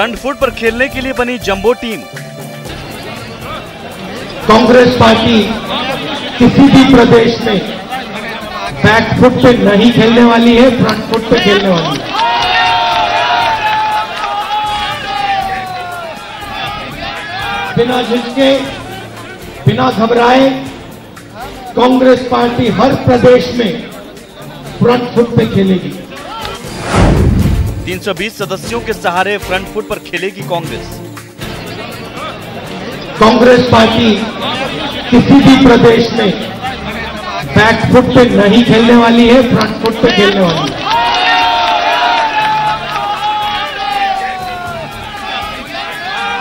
Front foot पर खेलने के लिए बनी जंबो टीम। कांग्रेस पार्टी किसी भी प्रदेश में बैक फुट पे नहीं खेलने वाली है, फ्रंट फुट पे खेलने वाली है। बिना झिझके, बिना घबराए कांग्रेस पार्टी हर प्रदेश में फ्रंट फुट पे खेलेगी। 320 सदस्यों के सहारे फ्रंट फुट पर खेलेगी कांग्रेस। कांग्रेस पार्टी किसी भी प्रदेश में बैक फुट पे नहीं खेलने वाली है, फ्रंट फुट पे खेलने वाली है।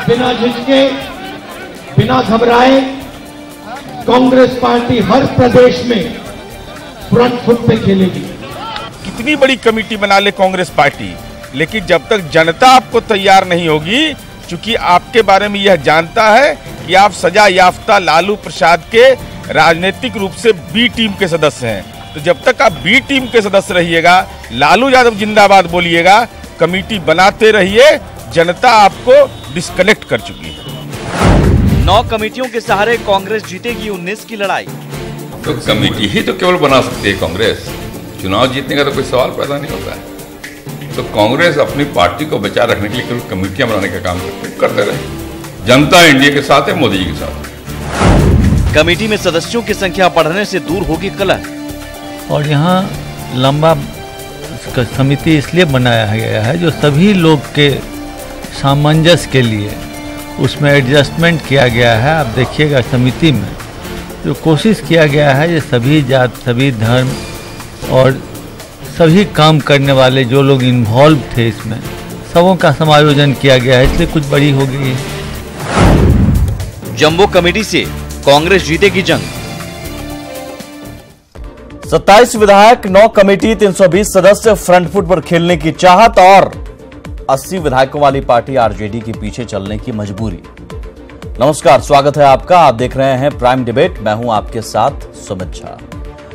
बिना झिझके, बिना घबराए कांग्रेस पार्टी हर प्रदेश में फ्रंट फुट पे खेलेगी। कितनी बड़ी कमेटी बना ले कांग्रेस पार्टी, लेकिन जब तक जनता आपको तैयार नहीं होगी, क्योंकि आपके बारे में यह जानता है कि आप सजा याफ्ता लालू प्रसाद के राजनीतिक रूप से बी टीम के सदस्य हैं, तो जब तक आप बी टीम के सदस्य रहिएगा, लालू यादव जिंदाबाद बोलिएगा, कमेटी बनाते रहिए, जनता आपको डिस्कनेक्ट कर चुकी है। 9 कमेटियों के सहारे कांग्रेस जीतेगी 19 की लड़ाई। तो कमेटी ही तो केवल बना सकती है कांग्रेस, चुनाव जीतने का तो कोई सवाल पैदा नहीं होता है। तो कांग्रेस अपनी पार्टी को बचा रखने के लिए केवल कमेटियां बनाने का काम करते रहे। जनता इंडिया के साथ है, मोदी जी के साथ। कमेटी में सदस्यों की संख्या बढ़ने से दूर होगी कलह। और यहाँ लंबा समिति इसलिए बनाया गया है जो सभी लोग के सामंजस्य के लिए उसमें एडजस्टमेंट किया गया है। आप देखिएगा समिति में जो कोशिश किया गया है ये सभी जात, सभी धर्म और सभी काम करने वाले जो लोग इन्वॉल्व थे इसमें सबों का समायोजन किया गया है, इसलिए कुछ बड़ी हो गई है। जंबो कमेटी से कांग्रेस जीतेगी जंग। 27 विधायक, 9 कमेटी, 320 सदस्य, फ्रंट फुट पर खेलने की चाहत और 80 विधायकों वाली पार्टी आरजेडी के पीछे चलने की मजबूरी। नमस्कार, स्वागत है आपका। आप देख रहे हैं प्राइम डिबेट। मैं हूं आपके साथ सुमित झा।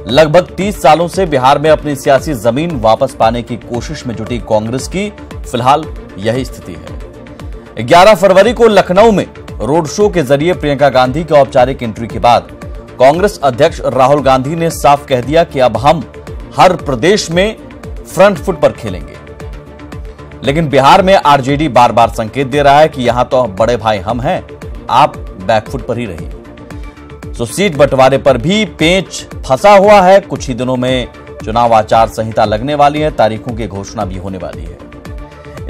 लगभग 30 सालों से बिहार में अपनी सियासी जमीन वापस पाने की कोशिश में जुटी कांग्रेस की फिलहाल यही स्थिति है। 11 फरवरी को लखनऊ में रोड शो के जरिए प्रियंका गांधी की औपचारिक एंट्री के बाद कांग्रेस अध्यक्ष राहुल गांधी ने साफ कह दिया कि अब हम हर प्रदेश में फ्रंट फुट पर खेलेंगे। लेकिन बिहार में आरजेडी बार बार संकेत दे रहा है कि यहां तो बड़े भाई हम हैं, आप बैकफुट पर ही रहिए। तो सीट बंटवारे पर भी पेंच फंसा हुआ है। कुछ ही दिनों में चुनाव आचार संहिता लगने वाली है, तारीखों की घोषणा भी होने वाली है।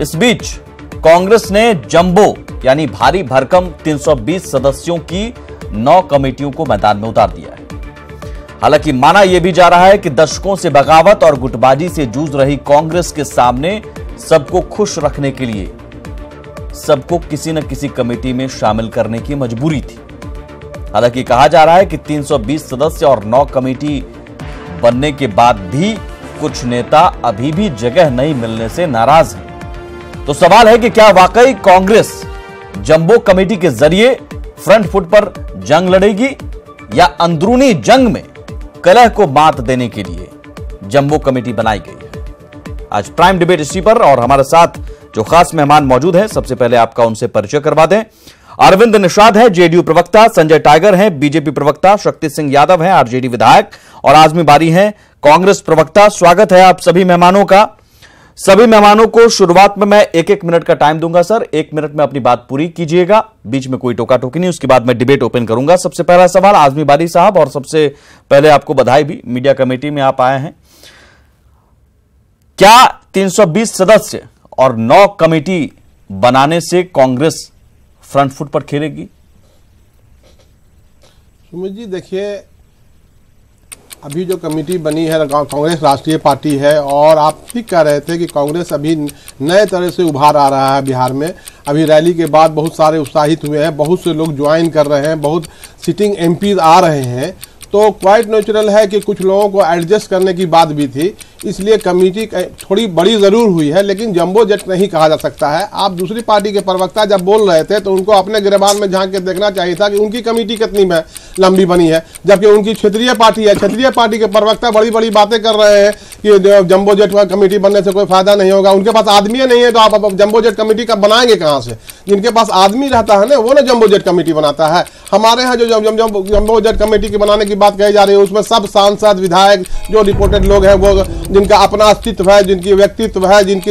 इस बीच कांग्रेस ने जंबो यानी भारी भरकम 320 सदस्यों की 9 कमेटियों को मैदान में उतार दिया है। हालांकि माना यह भी जा रहा है कि दशकों से बगावत और गुटबाजी से जूझ रही कांग्रेस के सामने सबको खुश रखने के लिए सबको किसी न किसी कमेटी में शामिल करने की मजबूरी थी। हालांकि कहा जा रहा है कि 320 सदस्य और 9 कमेटी बनने के बाद भी कुछ नेता अभी भी जगह नहीं मिलने से नाराज हैं। तो सवाल है कि क्या वाकई कांग्रेस जंबो कमेटी के जरिए फ्रंट फुट पर जंग लड़ेगी या अंदरूनी जंग में कलह को मात देने के लिए जंबो कमेटी बनाई गई है। आज प्राइम डिबेट इसी पर और हमारे साथ जो खास मेहमान मौजूद हैं, सबसे पहले आपका उनसे परिचय करवा दें। अरविंद निषाद है, जेडीयू प्रवक्ता, संजय टाइगर हैं, बीजेपी प्रवक्ता, शक्ति सिंह यादव हैं, आरजेडी विधायक, और आजमी बारी हैं, कांग्रेस प्रवक्ता। स्वागत है आप सभी मेहमानों का। सभी मेहमानों को शुरुआत में मैं 1-1 मिनट का टाइम दूंगा सर। 1 मिनट में अपनी बात पूरी कीजिएगा, बीच में कोई टोका टोकी नहीं। उसके बाद मैं डिबेट ओपन करूंगा। सबसे पहला सवाल आजमी बारी साहब, और सबसे पहले आपको बधाई भी, मीडिया कमेटी में आप आए हैं। क्या 320 सदस्य और 9 कमेटी बनाने से कांग्रेस फ्रंट फुट पर खेलेगी? सुमित जी, देखिए, अभी जो कमेटी बनी है कांग्रेस राष्ट्रीय पार्टी है, और आप ठीक कह रहे थे कि कांग्रेस अभी नए तरह से उभार आ रहा है बिहार में। अभी रैली के बाद बहुत सारे उत्साहित हुए हैं, बहुत से लोग ज्वाइन कर रहे हैं, बहुत सिटिंग एमपी आ रहे हैं। तो क्वाइट नेचुरल है कि कुछ लोगों को एडजस्ट करने की बात भी थी। इसलिए कमेटी थोड़ी बड़ी जरूर हुई है, लेकिन जंबो जेट नहीं कहा जा सकता है। आप दूसरी पार्टी के प्रवक्ता जब बोल रहे थे तो उनको अपने गिरबान में झांक के देखना चाहिए था कि उनकी कमेटी कितनी लंबी बनी है, जबकि उनकी क्षेत्रीय पार्टी है। क्षेत्रीय पार्टी के प्रवक्ता बड़ी बड़ी बातें कर रहे हैं कि जंबो जेट कमेटी बनने से कोई फायदा नहीं होगा। उनके पास आदमी नहीं है तो आप जंबो जेट कमेटी का बनाएंगे कहां से? जिनके पास आदमी रहता है ना, वो ना जंबो जेट कमेटी बनाता है। हमारे यहाँ जो जंबो जेट कमेटी की बनाने की बात कही जा रही है, उसमें सब सांसद, विधायक, जो रिपोर्टेड लोग हैं, वो जिनका अपना अस्तित्व है, जिनकी व्यक्तित्व है, जिनकी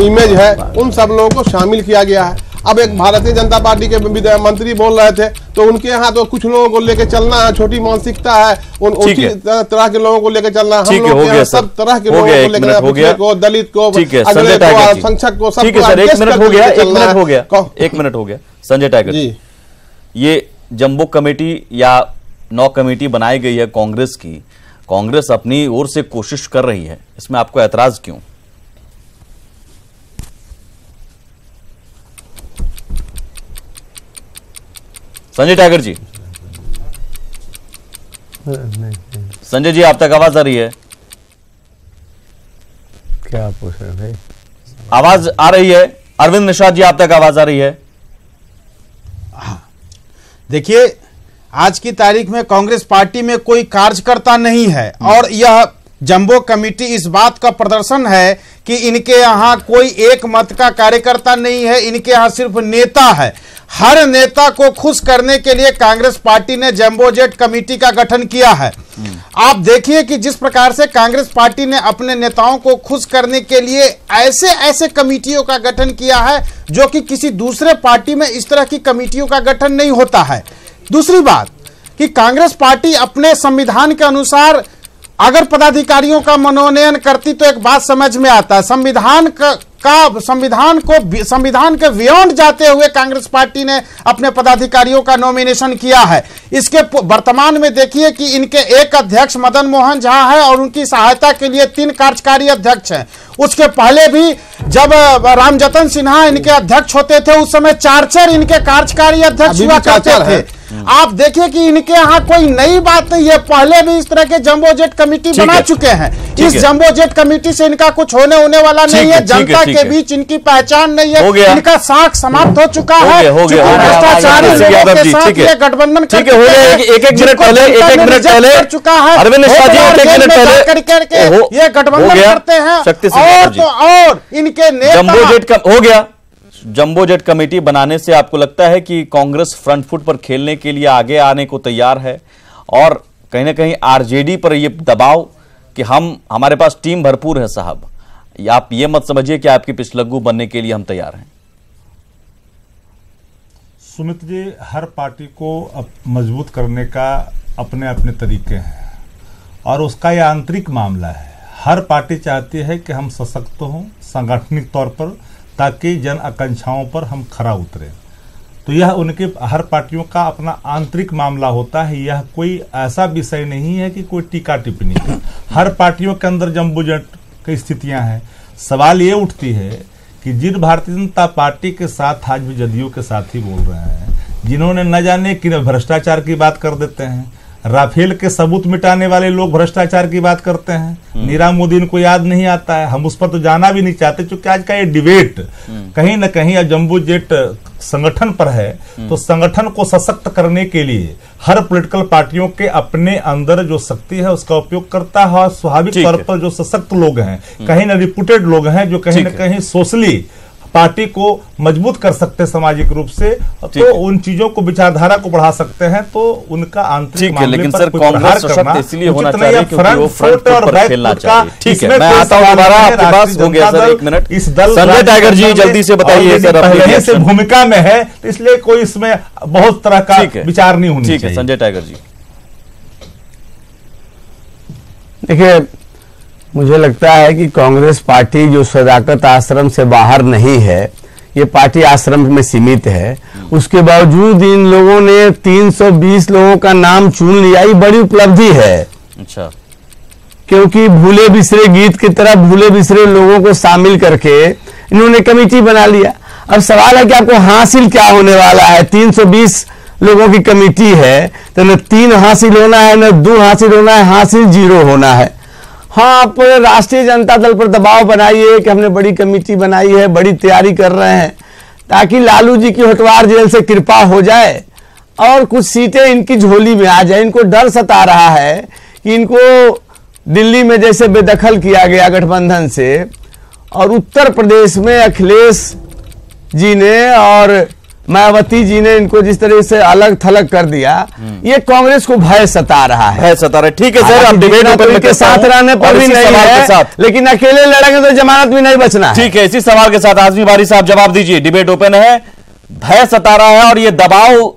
इमेज है, उन सब लोगों को शामिल किया गया है। अब एक भारतीय जनता पार्टी के मंत्री बोल रहे थे तो उनके यहाँ तो कुछ लोगों को लेकर चलना है, छोटी मानसिकता है, उसी तरह के लोगों को लेकर चलना है। हम लोग यहाँ सब तरह के लोगों को लेकर, को दलित को, अगले को, अल्पसंख्यक को, सबको एक मिनट हो गया संजय टाइगर जी, ये जंबो कमेटी या 9 कमेटी बनाई गई है कांग्रेस की, कांग्रेस अपनी ओर से कोशिश कर रही है, इसमें आपको ऐतराज क्यों? संजय टाइगर जी, संजय जी आप तक आवाज आ रही है? क्या पूछ रहे भाई? आवाज आ रही है? अरविंद निषाद जी आप तक आवाज आ रही है? देखिए, आज की तारीख में कांग्रेस पार्टी में कोई कार्यकर्ता नहीं है और यह जंबो कमेटी इस बात का प्रदर्शन है कि इनके यहाँ कोई एक मत का कार्यकर्ता नहीं है, इनके यहाँ सिर्फ नेता है। हर नेता को खुश करने के लिए कांग्रेस पार्टी ने जंबो जेट कमेटी का गठन किया है। आप देखिए कि जिस प्रकार से कांग्रेस पार्टी ने अपने नेताओं को खुश करने के लिए ऐसे ऐसे कमेटियों का गठन किया है जो कि किसी दूसरे पार्टी में इस तरह की कमेटियों का गठन नहीं होता है। दूसरी बात कि कांग्रेस पार्टी अपने संविधान के अनुसार अगर पदाधिकारियों का मनोनयन करती तो एक बात समझ में आता है, संविधान के बियॉन्ड जाते हुए कांग्रेस पार्टी ने अपने पदाधिकारियों का नॉमिनेशन किया है। इसके वर्तमान में देखिए कि इनके एक अध्यक्ष मदन मोहन झा है और उनकी सहायता के लिए 3 कार्यकारी अध्यक्ष हैं। उसके पहले भी जब रामजतन सिन्हा इनके अध्यक्ष होते थे उस समय 4 इनके कार्यकारी अध्यक्ष हुआ करते थे। आप देखिए कि इनके यहाँ कोई नई बात नहीं है, पहले भी इस तरह के जंबो जेट कमेटी बना चुके हैं। इस जंबो जेट कमेटी से इनका कुछ होने वाला नहीं है, जनता के बीच इनकी पहचान नहीं है, इनका साख समाप्त हो चुका है। भ्रष्टाचारी लोगों के साथ ये गठबंधन एक मिनट पहले चुका है, अरविंद निषाद जी करके ये गठबंधन करते हैं और इनके नेता हो गया। जंबो जेट कमेटी बनाने से आपको लगता है कि कांग्रेस फ्रंट फुट पर खेलने के लिए आगे आने को तैयार है और कहीं ना कहीं आरजेडी पर यह दबाव कि हमारे पास टीम भरपूर है साहब, आप ये मत समझिए कि आपकी पिछलग्गू बनने के लिए हम तैयार हैं? सुमित जी, हर पार्टी को मजबूत करने का अपने अपने तरीके हैं और उसका यह आंतरिक मामला है। हर पार्टी चाहती है कि हम सशक्त हों सांगठनिक तौर पर, ताकि जन आकांक्षाओं पर हम खरा उतरें। तो यह उनके हर पार्टियों का अपना आंतरिक मामला होता है, यह कोई ऐसा विषय नहीं है कि कोई टीका टिप्पणी का। हर पार्टियों के अंदर जंबो जेट की स्थितियां हैं। सवाल ये उठती है कि जिन भारतीय जनता पार्टी के साथ आज भी जदयू के साथ ही बोल रहे हैं, जिन्होंने न जाने कि भ्रष्टाचार की बात कर देते हैं, राफेल के सबूत मिटाने वाले लोग भ्रष्टाचार की बात करते हैं, निरामुद्दीन को याद नहीं आता है, हम उस पर तो जाना भी नहीं चाहते क्योंकि आज का ये डिबेट कहीं ना कहीं जंबो जेट संगठन पर है। तो संगठन को सशक्त करने के लिए हर पॉलिटिकल पार्टियों के अपने अंदर जो शक्ति है उसका उपयोग करता है और स्वाभाविक तौर पर जो सशक्त लोग हैं, कहीं ना रिप्यूटेड लोग हैं जो कहीं ना कहीं सोशली पार्टी को मजबूत कर सकते हैं सामाजिक रूप से, तो उन चीजों को विचारधारा को बढ़ा सकते हैं, तो उनका आंतरिक मामले लेकिन पर सर कांग्रेस सशक्त इसलिए होना चाहिए क्योंकि वो फ्रंट फुट पर खेलना चाहिए। ठीक है, मैं आता हूं दोबारा आपके पास। हो गया सर, 1 मिनट। इस दल संजय टाइगर जी जल्दी से बताइए सर, पहले से भूमिका में है इसलिए कोई इसमें बहुत तरह का विचार नहीं होनी चाहिए। संजय टाइगर जी, देखिए, मुझे लगता है कि कांग्रेस पार्टी जो सदाकत आश्रम से बाहर नहीं है, ये पार्टी आश्रम में सीमित है, उसके बावजूद इन लोगों ने 320 लोगों का नाम चुन लिया, ये बड़ी उपलब्धि है। अच्छा, क्योंकि भूले बिसरे गीत की तरह भूले बिसरे लोगों को शामिल करके इन्होंने कमेटी बना लिया। अब सवाल है कि आपको हासिल क्या होने वाला है? 320 लोगों की कमेटी है तो न 3 हासिल होना है, न 2 हासिल होना है, हासिल 0 होना है। हाँ, आप राष्ट्रीय जनता दल पर दबाव बनाइए कि हमने बड़ी कमेटी बनाई है, बड़ी तैयारी कर रहे हैं, ताकि लालू जी की होटवार जेल से कृपा हो जाए और कुछ सीटें इनकी झोली में आ जाए। इनको डर सता रहा है कि इनको दिल्ली में जैसे बेदखल किया गया गठबंधन से, और उत्तर प्रदेश में अखिलेश जी ने और मायावती जी ने इनको जिस तरह से अलग थलग कर दिया, ये कांग्रेस को भय सता रहा है। भय सता रहा है। ठीक है सर, आप डिबेट ओपन के साथ रहने पर भी नहीं है, लेकिन अकेले लड़ेंगे तो जमानत भी नहीं बचना। ठीक है, इसी सवाल के साथ आजमी बारी साहब जवाब दीजिए। डिबेट ओपन है, भय सता रहा है और ये दबाव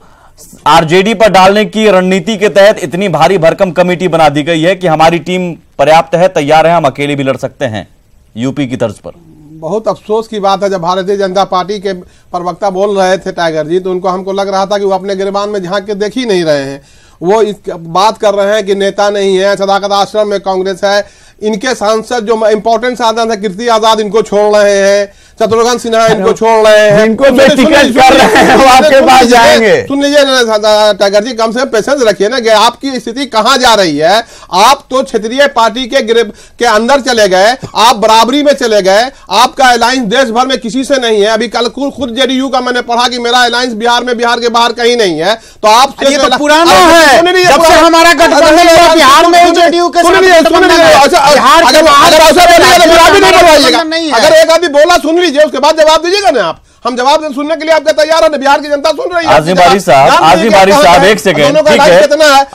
आरजेडी पर डालने की रणनीति के तहत इतनी भारी भरकम कमेटी बना दी गई है कि हमारी टीम पर्याप्त है, तैयार है, हम अकेले भी लड़ सकते हैं यूपी की तर्ज पर। बहुत अफसोस की बात है, जब भारतीय जनता पार्टी के प्रवक्ता बोल रहे थे टाइगर जी, तो उनको हमको लग रहा था कि वो अपने गिरबान में झांक के देख ही नहीं रहे हैं। वो इस बात कर रहे हैं कि नेता नहीं है, सदाकत आश्रम में कांग्रेस है, इनके सांसद जो इंपॉर्टेंट सांसद है कीर्ति आजाद इनको छोड़ रहे हैं, शत्रुघ्न सिन्हा इनको छोड़ रहे हैं, इनको बेटिकट कर रहे हैं, वो आपके पास जाएंगे। सुन लीजिए टाइगर जी, कम से कम पेशेंस रखिए ना कि आपकी स्थिति कहां जा रही है। आप तो क्षेत्रीय पार्टी के अंदर चले गए, आप बराबरी में चले गए, आपका अलायंस देश भर में किसी से नहीं है। अभी कल खुद जेडीयू का मैंने पढ़ा कि मेरा अलायंस बिहार में, बिहार के बाहर कहीं नहीं है। तो आप तो पुराना है, जब से हमारा गठबंधन है बिहार में जेडीयू के अगर एक आदमी बोला सुन लीजिए, उसके बाद जवाब दीजिएगा ना आप। हम जवाब सुनने के लिए आपका तैयार है, बिहार की जनता सुन रही है। आजमी बारी साहब एक सेकंड, ठीक है।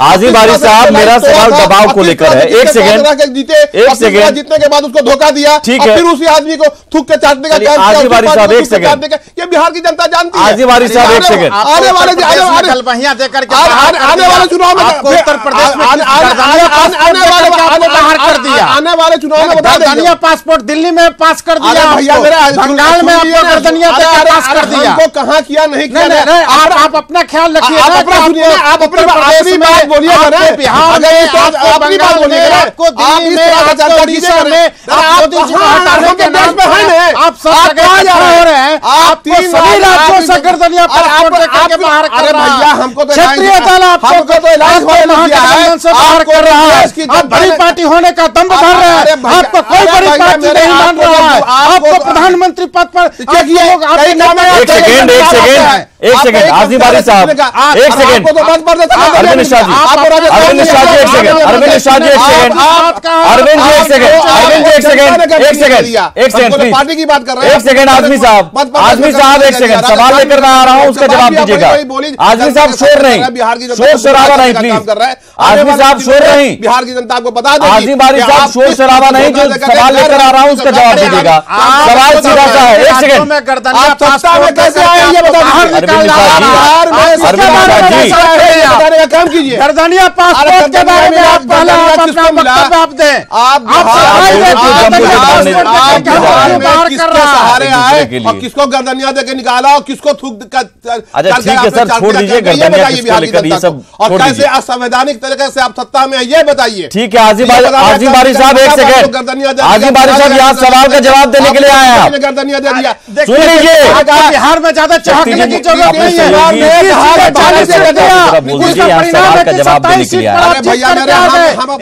आजमी बारी साहब, मेरा सवाल दबाव को लेकर है। एक सेकंड जीतने के बाद उसको धोखा दिया, ठीक है, फिर उसी आदमी को थूक के चाटने का काम। आजमी बारी साहब एक सेकंड, ये बिहार की जनता जानती है। आजमी बारी साहब एक सेकंड, आने वाले देकर के आने वाले चुनाव में उत्तर प्रदेश में आने वाले चुनाव में गर्दनिया पासपोर्ट दिल्ली में पास कर दिया, बंगाल में आपको गर्दनिया पास कर दिया। हमको कहाँ किया नहीं किया। नहीं, आप अपना ख्याल रखिए, आप अपनी बात बोलिएगा ना, बिहार अपनी बात बोलिएगा ना, आपको दिल्ली में, आपको उड़ीसा में, आप मोदी जी को हटाने के नाम पे आप सब जगह हो रहे हैं। आप सभी राज्यों से गर्दनिया पासपोर्ट देकर के बाहर कर रहा है। हमको तो क्षेत्रीय दल आपको महागठबंधन से बाहर कर रहा है। आप बड़ी पार्टी होने का दम भर रहे हैं, आपको कोई बड़ी पार्टी नहीं मान रहा है। आपको प्रधानमंत्री पद पर एक सेकंड आजमी बारी साहब, एक सेकंड अरविंद शाह जी, अरविंद शाह जी एक सेकंड, अरविंद शाह जी एक सेकंड, अरविंद जी एक सेकंड, अरविंद जी एक सेकंड, एक सेकंड, एक सेकंड पार्टी की बात कर रहे हैं। एक सेकंड आजमी साहब, आजमी साहब एक सेकंड, सवाल लेकर मैं आ रहा हूँ, उसका जवाब दीजिएगा। आजमी साहब शोर नहीं, शोर शराबा नहीं प्लीज, आजमी साहब शोर नहीं, बिहार की जनता को बता दें। आजमी बारी साहब शोर शराबा नहीं, जो सवाल लेकर आ रहा हूँ उसका जवाब दीजिएगा। सवाल सीधा सा है, एक सेकंड, कैसे आए ये बताइए। काम कीजिए, गर्दनिया पासपोर्ट के बारे में आप पहले अपना वक्तव्य आप दें। सहारे आए और किसको गर्दनिया देके निकाला और किसको थूक। अच्छा ठीक है सर, छोड़ दीजिए गर्दनिया किसको लेकर, ये सब और कैसे असंवैधानिक तरीके से आप सत्ता में है ये बताइए। ठीक है आजमी बारी साहब एक सेकंड, आजमी बारी साहब यहाँ सवाल का जवाब देने के लिए आए हैं। गर्दनिया दे दिया, सुन लीजिए, बिहार में ज्यादा चौंकने की जरूरत नहीं है।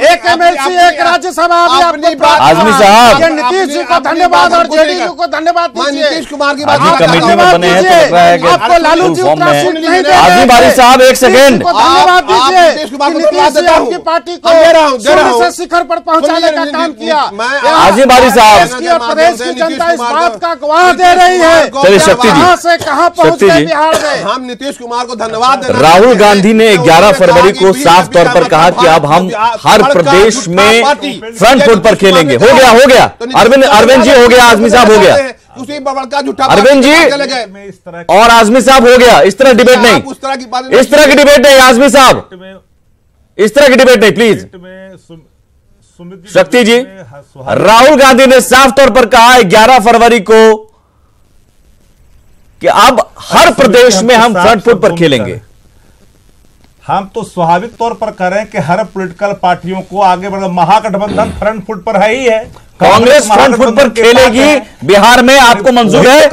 एक एमएलसी एक राज्यसभा। आजमी साहब, नीतीश जी को धन्यवाद और जेडीयू को धन्यवाद दीजिए। नीतीश कुमार की आज कमेटी में बने हैं तो लग रहा है कि आपको लालू जी आजमी बारी साहब एक सेकंड, धन्यवाद दीजिए। नीतीश जी आपकी पार्टी को शिखर पर पहुंचाने का काम किया। आजमी बारी साहब, प्रदेश की जनता इस बात का गवाह दे रही है। चलिए शक्ति जी, से कहां पहुंच गए बिहार में। हम नीतीश कुमार को धन्यवाद देना। राहुल गांधी ने 11 फरवरी को साफ तौर पर कहा कि अब हम हर प्रदेश में फ्रंट फुट पर खेलेंगे। हो गया अरविंद जी हो गया, आजमी साहब हो गया, अरविंद जी और आजमी साहब हो गया। इस तरह डिबेट नहीं, इस तरह की डिबेट नहीं आजमी साहब, इस तरह की डिबेट नहीं प्लीज। शक्ति जी, राहुल गांधी ने साफ तौर पर कहा 11 फरवरी को कि अब हर प्रदेश में हम फ्रंट फुट पर खेलेंगे। हम तो स्वाभाविक तौर पर करें कि हर पॉलिटिकल पार्टियों को आगे बढ़ना, महागठबंधन फ्रंट फुट पर है ही है। कांग्रेस फ्रंट फुट पर खेलेगी बिहार में, आपको मंजूर है?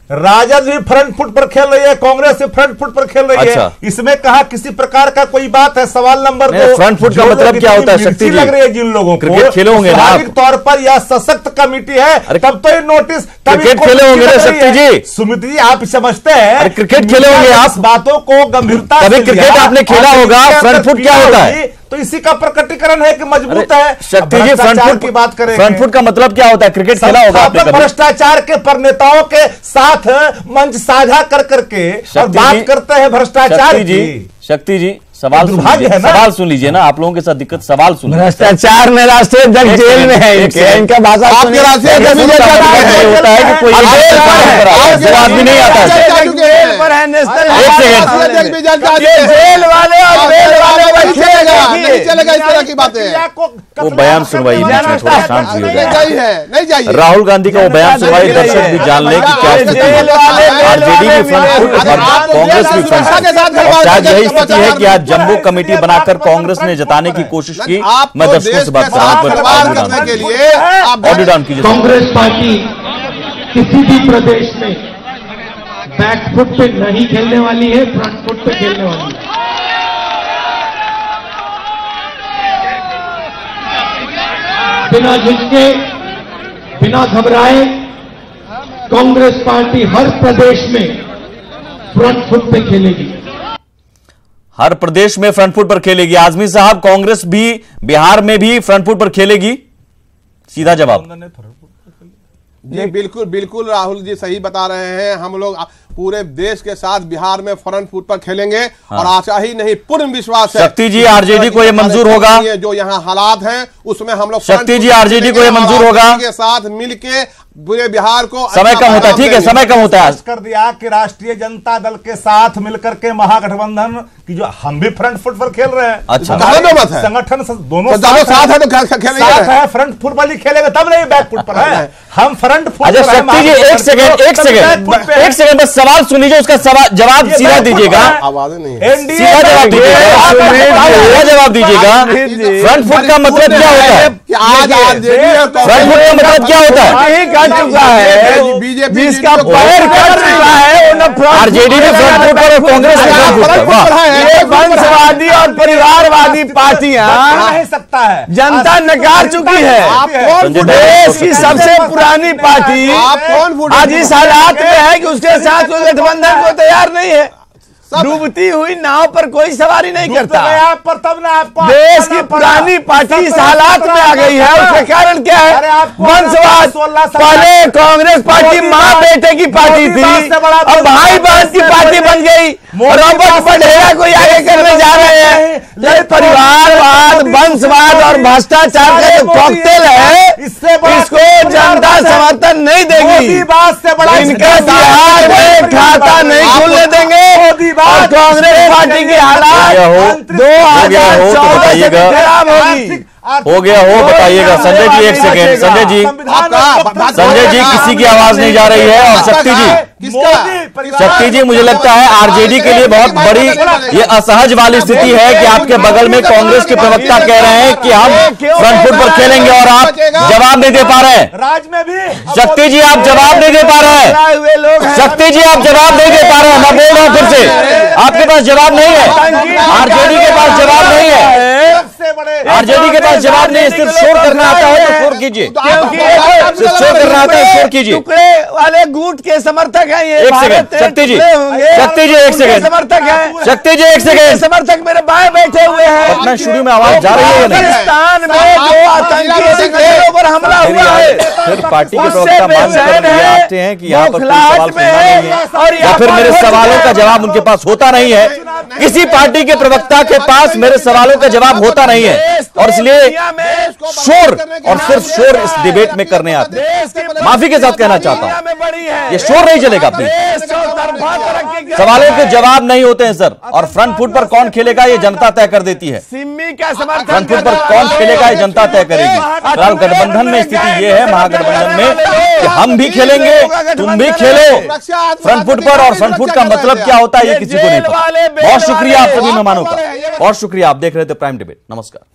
राजद भी फ्रंट फुट पर खेल रही है, कांग्रेस भी फ्रंट फुट पर खेल रही है। इसमें कहा किसी प्रकार का कोई बात है? सवाल नंबर 2, फ्रंट फुट का मतलब क्या होता है? शक्ति लग रही है जिन लोगों को क्रिकेट खेले होंगे सामाजिक तौर पर यह सशक्त कमेटी है, तब तो ये नोटिस क्रिकेट खेले होंगे ना शक्ति जी? सुमित जी आप समझते हैं क्रिकेट खेले होंगे आप? बातों को गंभीरता से क्रिकेट आपने खेला होगा। फ्रंट फुट क्या होता है? तो इसी का प्रकटीकरण है कि मजबूत है। शक्ति जी फ्रंट फुट की बात करें, फ्रंट फुट का मतलब क्या होता है? क्रिकेट खेला होगा आपने कभी? भ्रष्टाचार के परिनेताओं के साथ मंच साझा कर करके और बात करते हैं भ्रष्टाचार की। शक्ति जी सवाल सुन लीजिए ना, आप लोगों के साथ दिक्कत सवाल सुन। भ्रष्टाचार में राष्ट्रीय अध्यक्ष जेल में है, इनका भाषा आपके राष्ट्रीय अध्यक्ष होता है कि कोई जवाब भी नहीं आता है। जेल वाले और बेल वाले नहीं चलेगा इस तरह की बातें। वो बयान सुनवाई थोड़ा शांत भी हो जाए। नहीं जाइए। राहुल गांधी का वो बयान सुनवाई दर्शक भी जान लें कि क्या स्थिति है। आरजेडी भी फ्रंट फुट और कांग्रेस भी फ्रंट फुट। शायद यही स्थिति है कि आज जम्बो कमेटी बनाकर कांग्रेस ने जताने की कोशिश की। मैं दर्शकों से बात करने के लिए ऑडियो डाउन कीजिए। कांग्रेस पार्टी किसी भी प्रदेश में बैक फुट पे नहीं खेलने वाली है, फ्रंट फुट पे खेलने वाली है। बिना झिझके, बिना घबराए कांग्रेस पार्टी हर प्रदेश में फ्रंट फुट पे खेलेगी। हर प्रदेश में फ्रंट फुट पर खेलेगी। आजमी साहब, कांग्रेस भी बिहार में भी फ्रंट फुट पर खेलेगी? सीधा जवाब। जी बिल्कुल बिल्कुल राहुल जी सही बता रहे हैं। हम लोग पूरे देश के साथ बिहार में फ्रंट फुट पर खेलेंगे। हाँ। और आशा ही नहीं पूर्ण विश्वास है। शक्ति जी आरजेडी को ये मंजूर होगा? जो यहाँ हालात हैं उसमें हम लोग शक्ति जी आरजेडी को ये मंजूर होगा? के साथ मिलके पूरे बिहार को समय कम होता है। ठीक है, समय कम होता है। कर दिया कि राष्ट्रीय जनता दल के साथ मिलकर के महागठबंधन की जो हम भी फ्रंट फुट पर खेल रहे हैं। अच्छा, संगठन दोनों साथ है तो खेलेंगे। फ्रंट फुट वाली खेलेगा तब नहीं बैक फुट पर है। हम फ्रंट फुट। अच्छा शक्ति जी एक सेकंड बस सवाल सुन लीजिए, उसका जवाब सीधा दीजिएगा। आवाज़ें नहीं, सीधा जवाब दीजिएगा। जवाब दीजिएगा। फ्रंट फुट का मतलब क्या होता है? फ्रंट फुट का मतलब क्या होता है? चुका है बीजेपी जिसका पैर कट चुका है। आरजेडी ने फ्रंट फुट पर और कांग्रेस ने फ्रंट फुट पर। ये वंशवादी और परिवारवादी पार्टियां नहीं सकता है, जनता नकार चुकी है। देश की सबसे पुरानी पार्टी आज इस हालात में है कि उसके साथ कोई गठबंधन को तैयार नहीं है। डूबती हुई नाव पर कोई सवारी नहीं करता। पर तब ना आपको देश की पुरानी पार्टी इस हालात में आ गई है। उसका कारण क्या है? वंशवाद। पहले कांग्रेस पार्टी माँ बेटे की पार्टी थी, अब भाई बहन की पार्टी बन गई। रॉबर्ट बढेरा को आगे करने जा रहे हैं। परिवारवाद, वंशवाद और भ्रष्टाचार का जो कॉकटेल है, इसको जनता समर्थन नहीं देगी। इनका बिहार में खाता नहीं खुलने देंगे। और कांग्रेस पार्टी की हालात 2014 से खराब होगी। हो गया हो बताइएगा। संजय जी एक सेकेंड। संजय जी किसी की आवाज नहीं जा रही है। और शक्ति जी मुझे लगता है आरजेडी के लिए बहुत बड़ी ये असहज वाली स्थिति है कि आपके बगल में कांग्रेस के प्रवक्ता कह रहे हैं कि हम फ्रंट फुट पर खेलेंगे और आप जवाब नहीं दे पा रहे हैं। राज में भी शक्ति जी आप जवाब नहीं दे पा रहे हैं। शक्ति जी आप जवाब नहीं दे पा रहे हैं। मैं बोल रहा हूं फिर से, आपके पास जवाब नहीं है। आरजेडी के पास जवाब नहीं है। आरजेडी के पास जवाब नहीं है। सिर्फ शोर करना आता है तो शोर कीजिए। सिर्फ शोर करना आता है, शोर कीजिए। टुकड़े वाले गुट के समर्थक हैं ये। एक सेकंड शक्ति जी, शक्ति जी एक सेकंड। समर्थक है शक्ति जी एक सेकंड। समर्थक मेरे बाएं बैठे हुए हैं। पटना स्टूडियो में आवाज जा रही है? पाकिस्तान में जो आतंकी ठिकानों पर हमला हुआ है, फिर पार्टी के प्रवक्ता मांग आते हैं कि यहाँ पर कोई सवाल सुनना नहीं है, या फिर मेरे सवालों का जवाब उनके पास होता नहीं है। किसी पार्टी के प्रवक्ता के पास मेरे सवालों का जवाब होता नहीं है और इसलिए शोर और सिर्फ शोर इस डिबेट में करने आते हैं। माफी के साथ कहना चाहता हूं ये शोर नहीं चलेगा। सवालों के जवाब नहीं होते हैं सर। और फ्रंट फुट पर कौन खेलेगा ये जनता तय कर देती है। फ्रंट फुट पर कौन खेलेगा ये जनता तय करेगी। फिलहाल गठबंधन में स्थिति ये है, महागठबंधन में, कि हम भी खेलेंगे तुम भी खेलो फ्रंट फुट पर। और फ्रंट फुट का मतलब क्या होता है ये किसी को नहीं पता। बहुत शुक्रिया आप सभी मेहमानों का, बहुत शुक्रिया। आप देख रहे थे प्राइम डिबेट। नमस्कार।